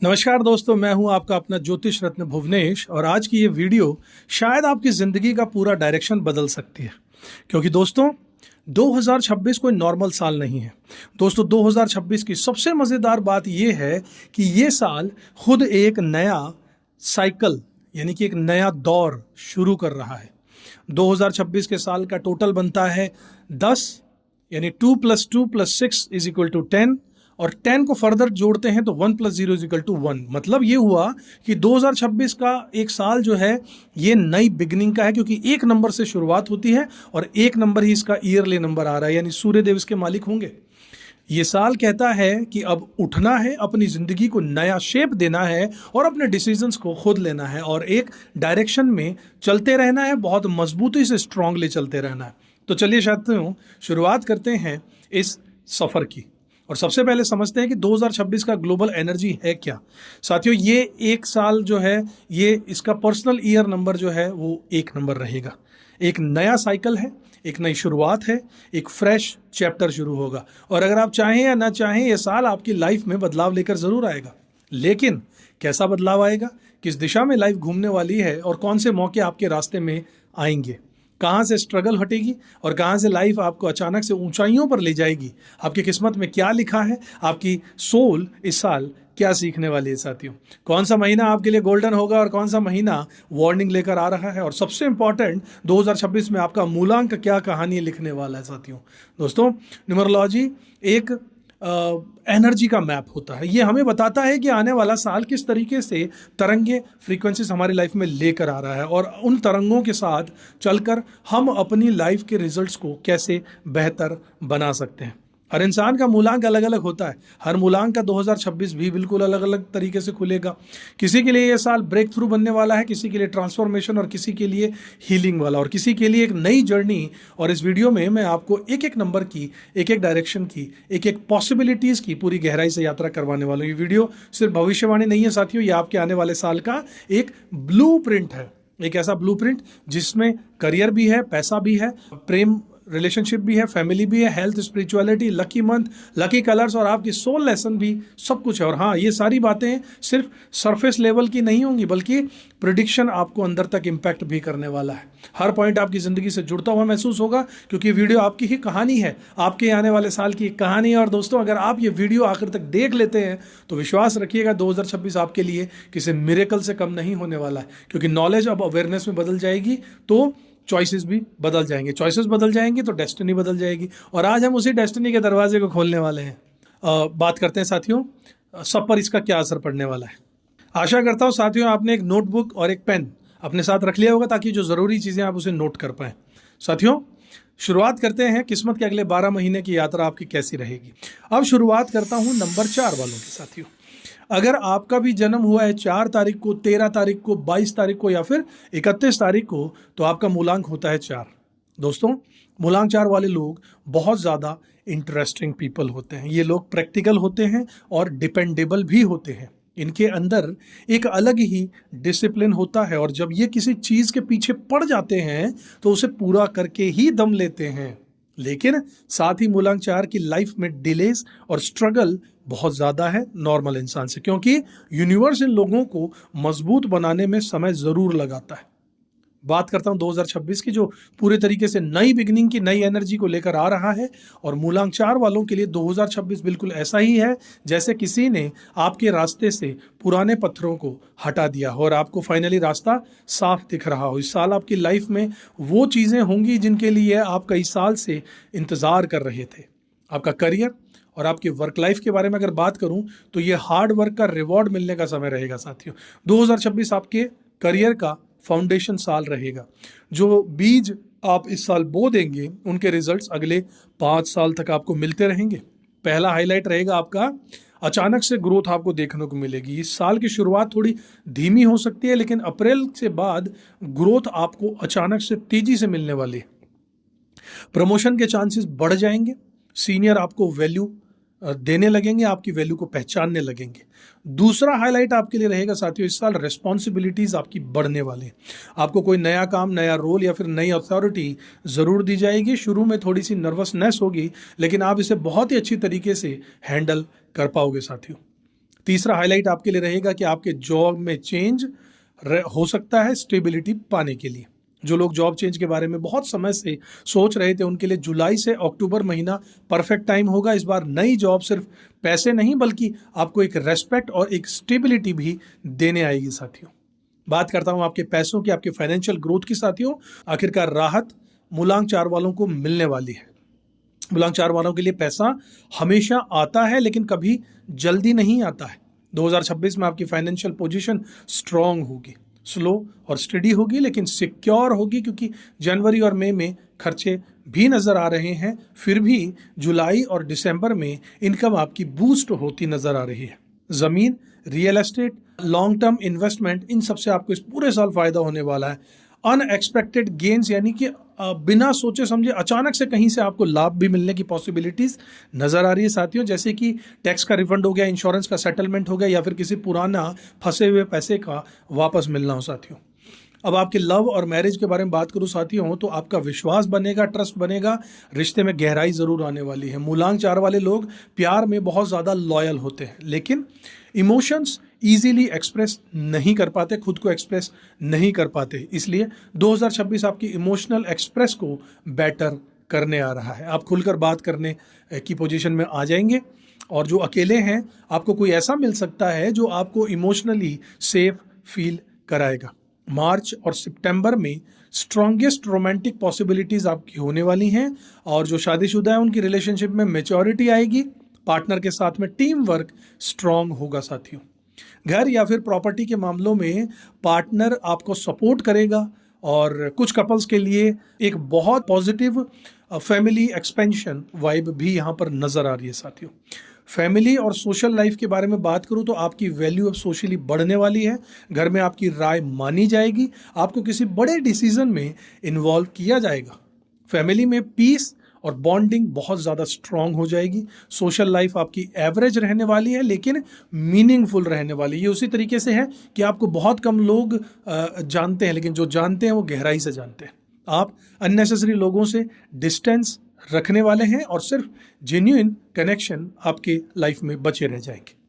नमस्कार दोस्तों, मैं हूं आपका अपना ज्योतिष रत्न भुवनेश। और आज की ये वीडियो शायद आपकी ज़िंदगी का पूरा डायरेक्शन बदल सकती है। क्योंकि दोस्तों 2026 कोई नॉर्मल साल नहीं है। दोस्तों 2026 की सबसे मज़ेदार बात यह है कि ये साल खुद एक नया साइकिल यानी कि एक नया दौर शुरू कर रहा है। 2026 के साल का टोटल बनता है 10, यानी 2 + 2 + 6 = 10, और 10 को फर्दर जोड़ते हैं तो 1 + 0 = 1। मतलब ये हुआ कि 2026 का एक साल जो है ये नई बिगनिंग का है, क्योंकि एक नंबर से शुरुआत होती है और एक नंबर ही इसका ईयरली नंबर आ रहा है, यानी सूर्यदेव इसके मालिक होंगे। ये साल कहता है कि अब उठना है, अपनी ज़िंदगी को नया शेप देना है और अपने डिसीजंस को खुद लेना है और एक डायरेक्शन में चलते रहना है, बहुत मजबूती से स्ट्रांगली चलते रहना है। तो चलिए साथियों, शुरुआत करते हैं इस सफ़र की। और सबसे पहले समझते हैं कि 2026 का ग्लोबल एनर्जी है क्या। साथियों, ये एक साल जो है ये इसका पर्सनल ईयर नंबर जो है वो 1 नंबर रहेगा। एक नया साइकिल है, एक नई शुरुआत है, एक फ्रेश चैप्टर शुरू होगा। और अगर आप चाहें या ना चाहें, ये साल आपकी लाइफ में बदलाव लेकर ज़रूर आएगा। लेकिन कैसा बदलाव आएगा, किस दिशा में लाइफ घूमने वाली है और कौन से मौके आपके रास्ते में आएंगे, कहाँ से स्ट्रगल हटेगी और कहाँ से लाइफ आपको अचानक से ऊंचाइयों पर ले जाएगी, आपकी किस्मत में क्या लिखा है, आपकी सोल इस साल क्या सीखने वाली है। साथियों, कौन सा महीना आपके लिए गोल्डन होगा और कौन सा महीना वार्निंग लेकर आ रहा है, और सबसे इंपॉर्टेंट 2026 में आपका मूलांक क्या कहानी लिखने वाला है। साथियों दोस्तों, न्यूमरोलॉजी एक एनर्जी का मैप होता है। ये हमें बताता है कि आने वाला साल किस तरीके से तरंगे फ्रीक्वेंसीज हमारी लाइफ में लेकर आ रहा है और उन तरंगों के साथ चलकर हम अपनी लाइफ के रिजल्ट्स को कैसे बेहतर बना सकते हैं। हर इंसान का मूलांक अलग अलग होता है। हर मूलांक का 2026 भी बिल्कुल अलग अलग तरीके से खुलेगा। किसी के लिए ये साल ब्रेक थ्रू बनने वाला है, किसी के लिए ट्रांसफॉर्मेशन, और किसी के लिए हीलिंग वाला, और किसी के लिए एक नई जर्नी। और इस वीडियो में मैं आपको एक एक नंबर की, एक एक डायरेक्शन की, एक एक पॉसिबिलिटीज़ की पूरी गहराई से यात्रा करवाने वाला हूँ। ये वीडियो सिर्फ भविष्यवाणी नहीं है साथियों, ये आपके आने वाले साल का एक ब्लूप्रिंट है। एक ऐसा ब्लूप्रिंट जिसमें करियर भी है, पैसा भी है, प्रेम रिलेशनशिप भी है, फैमिली भी है, health, spirituality, lucky month, lucky colours और आपकी सोल लेसन भी, सब कुछ है। और हाँ, ये सारी बातें सिर्फ सरफेस लेवल की नहीं होंगी, बल्कि प्रिडिक्शन आपको अंदर तक इम्पैक्ट भी करने वाला है। हर पॉइंट आपकी ज़िंदगी से जुड़ता हुआ महसूस होगा, क्योंकि वीडियो आपकी ही कहानी है, आपके आने वाले साल की एक कहानी है। और दोस्तों, अगर आप ये वीडियो आखिर तक देख लेते हैं तो विश्वास रखिएगा 2026 आपके लिए किसी मिरेकल से कम नहीं होने वाला है, क्योंकि नॉलेज अब अवेयरनेस में बदल जाएगी तो चॉइसेस भी बदल जाएंगे, चॉइसेस बदल जाएंगी तो डेस्टिनी बदल जाएगी। और आज हम उसी डेस्टिनी के दरवाजे को खोलने वाले हैं। बात करते हैं साथियों, सब पर इसका क्या असर पड़ने वाला है। आशा करता हूँ साथियों आपने एक नोटबुक और एक पेन अपने साथ रख लिया होगा, ताकि जो ज़रूरी चीज़ें आप उसे नोट कर पाएँ। साथियों, शुरुआत करते हैं किस्मत के अगले 12 महीने की यात्रा आपकी कैसी रहेगी। अब शुरुआत करता हूँ नंबर 4 वालों की। साथियों, अगर आपका भी जन्म हुआ है 4 तारीख को, 13 तारीख को, 22 तारीख को या फिर 31 तारीख को, तो आपका मूलांक होता है 4। दोस्तों, मूलांक 4 वाले लोग बहुत ज़्यादा इंटरेस्टिंग पीपल होते हैं। ये लोग प्रैक्टिकल होते हैं और डिपेंडेबल भी होते हैं। इनके अंदर एक अलग ही डिसिप्लिन होता है, और जब ये किसी चीज़ के पीछे पड़ जाते हैं तो उसे पूरा करके ही दम लेते हैं। लेकिन साथ ही मूलांक 4 की लाइफ में डिलेस और स्ट्रगल बहुत ज़्यादा है नॉर्मल इंसान से, क्योंकि यूनिवर्स इन लोगों को मजबूत बनाने में समय ज़रूर लगाता है। बात करता हूँ 2026 की, जो पूरे तरीके से नई बिगनिंग की, नई एनर्जी को लेकर आ रहा है। और मूलांक 4 वालों के लिए 2026 बिल्कुल ऐसा ही है जैसे किसी ने आपके रास्ते से पुराने पत्थरों को हटा दिया हो और आपको फाइनली रास्ता साफ दिख रहा हो। इस साल आपकी लाइफ में वो चीज़ें होंगी जिनके लिए आप कई साल से इंतज़ार कर रहे थे। आपका करियर और आपकी वर्क लाइफ के बारे में अगर बात करूं तो ये हार्ड वर्क का रिवॉर्ड मिलने का समय रहेगा। साथियों, 2026 आपके करियर का फाउंडेशन साल रहेगा। जो बीज आप इस साल बो देंगे उनके रिजल्ट्स अगले 5 साल तक आपको मिलते रहेंगे। पहला हाईलाइट रहेगा आपका, अचानक से ग्रोथ आपको देखने को मिलेगी। इस साल की शुरुआत थोड़ी धीमी हो सकती है, लेकिन अप्रैल से बाद ग्रोथ आपको अचानक से तेजी से मिलने वाली है। प्रमोशन के चांसेस बढ़ जाएंगे, सीनियर आपको वैल्यू देने लगेंगे, आपकी वैल्यू को पहचानने लगेंगे। दूसरा हाईलाइट आपके लिए रहेगा साथियों, इस साल रिस्पॉन्सिबिलिटीज़ आपकी बढ़ने वाली हैं। आपको कोई नया काम, नया रोल या फिर नई अथॉरिटी ज़रूर दी जाएगी। शुरू में थोड़ी सी नर्वसनेस होगी, लेकिन आप इसे बहुत ही अच्छी तरीके से हैंडल कर पाओगे। साथियों, तीसरा हाईलाइट आपके लिए रहेगा कि आपके जॉब में चेंज हो सकता है स्टेबिलिटी पाने के लिए। जो लोग जॉब चेंज के बारे में बहुत समय से सोच रहे थे उनके लिए जुलाई से अक्टूबर महीना परफेक्ट टाइम होगा। इस बार नई जॉब सिर्फ पैसे नहीं बल्कि आपको एक रेस्पेक्ट और एक स्टेबिलिटी भी देने आएगी साथियों। बात करता हूं आपके पैसों की, आपके फाइनेंशियल ग्रोथ की साथियों। आखिरकार राहत मूलांक 4 वालों को मिलने वाली है। मूलांक 4 वालों के लिए पैसा हमेशा आता है लेकिन कभी जल्दी नहीं आता है। 2026 में आपकी फाइनेंशियल पोजीशन स्ट्रांग होगी, स्लो और स्टडी होगी लेकिन सिक्योर होगी, क्योंकि जनवरी और मई में खर्चे भी नजर आ रहे हैं। फिर भी जुलाई और दिसंबर में इनकम आपकी बूस्ट होती नजर आ रही है। जमीन, real estate, long term investment, इन सबसे आपको इस पूरे साल फायदा होने वाला है। अनएक्सपेक्टेड गेन्स यानी कि बिना सोचे समझे अचानक से कहीं से आपको लाभ भी मिलने की पॉसिबिलिटीज नजर आ रही है साथियों, जैसे कि टैक्स का रिफंड हो गया, इंश्योरेंस का सेटलमेंट हो गया या फिर किसी पुराना फंसे हुए पैसे का वापस मिलना हो साथियों। अब आपके लव और मैरिज के बारे में बात करूं साथियों तो आपका विश्वास बनेगा, ट्रस्ट बनेगा, रिश्ते में गहराई जरूर आने वाली है। मूलांक 4 वाले लोग प्यार में बहुत ज्यादा लॉयल होते हैं लेकिन इमोशंस इजीली एक्सप्रेस नहीं कर पाते, खुद को एक्सप्रेस नहीं कर पाते। इसलिए 2026 आपकी इमोशनल एक्सप्रेस को बेटर करने आ रहा है। आप खुलकर बात करने की पोजीशन में आ जाएंगे और जो अकेले हैं आपको कोई ऐसा मिल सकता है जो आपको इमोशनली सेफ फील कराएगा। मार्च और सितंबर में स्ट्रॉन्गेस्ट रोमांटिक पॉसिबिलिटीज आपकी होने वाली हैं और जो शादीशुदा है उनकी रिलेशनशिप में मैच्योरिटी आएगी। पार्टनर के साथ में टीम वर्क स्ट्रांग होगा साथियों। घर या फिर प्रॉपर्टी के मामलों में पार्टनर आपको सपोर्ट करेगा और कुछ कपल्स के लिए एक बहुत पॉजिटिव फैमिली एक्सपेंशन वाइब भी यहाँ पर नजर आ रही है साथियों। फैमिली और सोशल लाइफ के बारे में बात करूँ तो आपकी वैल्यू अब सोशली बढ़ने वाली है। घर में आपकी राय मानी जाएगी, आपको किसी बड़े डिसीजन में इन्वॉल्व किया जाएगा। फैमिली में पीस और बॉन्डिंग बहुत ज़्यादा स्ट्रांग हो जाएगी। सोशल लाइफ आपकी एवरेज रहने वाली है लेकिन मीनिंगफुल रहने वाली है। ये उसी तरीके से है कि आपको बहुत कम लोग जानते हैं लेकिन जो जानते हैं वो गहराई से जानते हैं। आप अननेसेसरी लोगों से डिस्टेंस रखने वाले हैं और सिर्फ जेन्युइन कनेक्शन आपके लाइफ में बचे रह जाएंगे।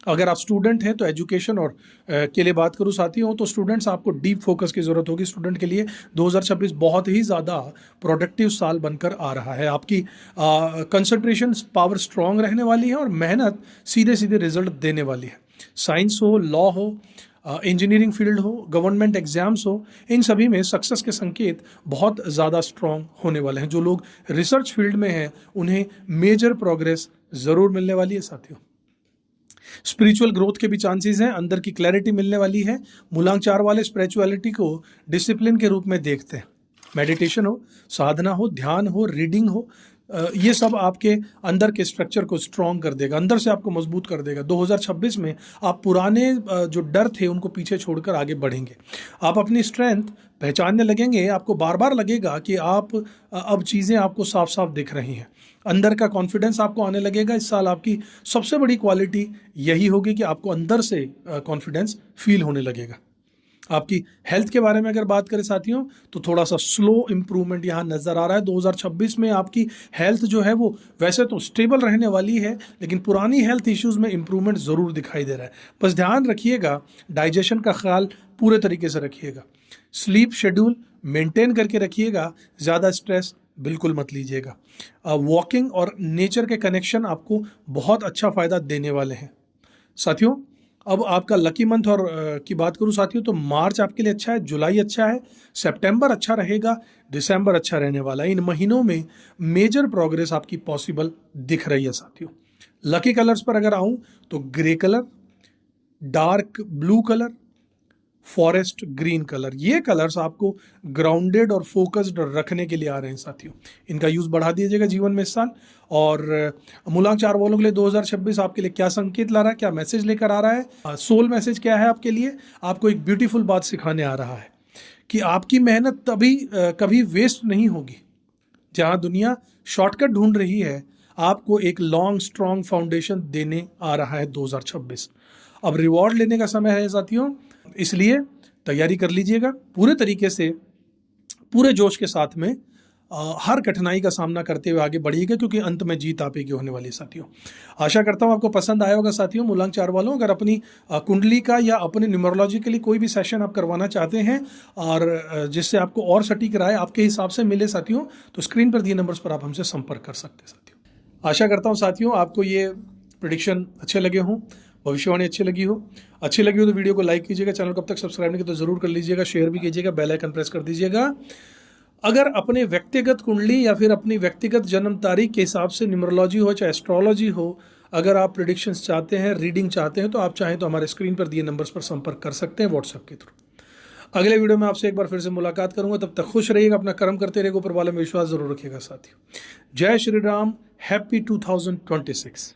अगर आप स्टूडेंट हैं तो एजुकेशन और के लिए बात करूं साथियों तो स्टूडेंट्स आपको डीप फोकस की ज़रूरत होगी। स्टूडेंट के लिए 2026 बहुत ही ज़्यादा प्रोडक्टिव साल बनकर आ रहा है। आपकी कंसंट्रेशन पावर स्ट्रांग रहने वाली है और मेहनत सीधे सीधे रिजल्ट देने वाली है। साइंस हो, लॉ हो, इंजीनियरिंग फील्ड हो, गवर्नमेंट एग्जाम्स हो, इन सभी में सक्सेस के संकेत बहुत ज़्यादा स्ट्रांग होने वाले हैं। जो लोग रिसर्च फील्ड में हैं उन्हें मेजर प्रोग्रेस ज़रूर मिलने वाली है साथियों। स्पिरिचुअल ग्रोथ के भी चांसेस हैं, अंदर की क्लैरिटी मिलने वाली है। मूलांक 4 वाले स्पिरिचुअलिटी को डिसिप्लिन के रूप में देखते हैं। मेडिटेशन हो, साधना हो, ध्यान हो, रीडिंग हो, ये सब आपके अंदर के स्ट्रक्चर को स्ट्रांग कर देगा, अंदर से आपको मजबूत कर देगा। 2026 में आप पुराने जो डर थे उनको पीछे छोड़कर आगे बढ़ेंगे। आप अपनी स्ट्रेंथ पहचानने लगेंगे। आपको बार बार लगेगा कि आप अब चीज़ें आपको साफ साफ दिख रही हैं। अंदर का कॉन्फिडेंस आपको आने लगेगा। इस साल आपकी सबसे बड़ी क्वालिटी यही होगी कि आपको अंदर से कॉन्फिडेंस फील होने लगेगा। आपकी हेल्थ के बारे में अगर बात करें साथियों तो थोड़ा सा स्लो इंप्रूवमेंट यहाँ नज़र आ रहा है। 2026 में आपकी हेल्थ जो है वो वैसे तो स्टेबल रहने वाली है लेकिन पुरानी हेल्थ इश्यूज़ में इंप्रूवमेंट ज़रूर दिखाई दे रहा है। बस ध्यान रखिएगा, डाइजेशन का ख्याल पूरे तरीके से रखिएगा, स्लीप शेड्यूल मेंटेन करके रखिएगा, ज़्यादा स्ट्रेस बिल्कुल मत लीजिएगा। वॉकिंग और नेचर के कनेक्शन आपको बहुत अच्छा फ़ायदा देने वाले हैं साथियों। अब आपका लकी मंथ और की बात करूं साथियों तो मार्च आपके लिए अच्छा है, जुलाई अच्छा है, सितंबर अच्छा रहेगा, दिसंबर अच्छा रहने वाला है। इन महीनों में मेजर प्रोग्रेस आपकी पॉसिबल दिख रही है साथियों। लकी कलर्स पर अगर आऊं तो grey colour, dark blue colour, forest green colour, ये कलर्स आपको ग्राउंडेड और फोकस्ड रखने के लिए आ रहे हैं साथियों। इनका यूज़ बढ़ा दीजिएगा जीवन में इस साल। और मूलांक 4 वालों के लिए 2026 आपके लिए क्या संकेत ला रहा है, क्या मैसेज लेकर आ रहा है? सोल मैसेज क्या है आपके लिए? आपको एक ब्यूटीफुल बात सिखाने आ रहा है कि आपकी मेहनत कभी वेस्ट नहीं होगी। जहाँ दुनिया शॉर्टकट ढूंढ रही है, आपको एक लॉन्ग स्ट्रॉन्ग फाउंडेशन देने आ रहा है 2026। अब रिवॉर्ड लेने का समय है साथियों, इसलिए तैयारी कर लीजिएगा पूरे तरीके से, पूरे जोश के साथ में। हर कठिनाई का सामना करते हुए आगे बढ़िएगा, क्योंकि अंत में जीत आप ही की होने वाली है साथियों। आशा करता हूँ आपको पसंद आया होगा साथियों। मूलांक 4 वालों, अगर अपनी कुंडली का या अपने न्यूमरोलॉजी के लिए कोई भी सेशन आप करवाना चाहते हैं और जिससे आपको और सटीक राय आपके हिसाब से मिले साथियों, तो स्क्रीन पर दिए नंबर्स पर आप हमसे संपर्क कर सकते हैं साथियों। आशा करता हूँ साथियों आपको ये प्रेडिक्शन अच्छे लगे हों, भविष्यवाणी अच्छी लगी हो तो वीडियो को लाइक कीजिएगा, चैनल को अब तक सब्सक्राइब नहीं किया तो जरूर कर लीजिएगा, शेयर भी कीजिएगा, बेल आइकन प्रेस कर दीजिएगा। अगर अपने व्यक्तिगत कुंडली या फिर अपनी व्यक्तिगत जन्म तारीख के हिसाब से न्यूमरोलॉजी हो चाहे एस्ट्रोलॉजी हो, अगर आप प्रेडिक्शंस चाहते हैं, रीडिंग चाहते हैं, तो आप चाहें तो हमारे स्क्रीन पर दिए नंबर्स पर संपर्क कर सकते हैं व्हाट्सएप के थ्रू। अगले वीडियो में आपसे एक बार फिर से मुलाकात करूंगा, तब तक खुश रहिएगा, अपना कर्म करते रहिएगा, ऊपर वाले में विश्वास जरूर रखिएगा साथियों। जय श्री राम, हैप्पी 2026।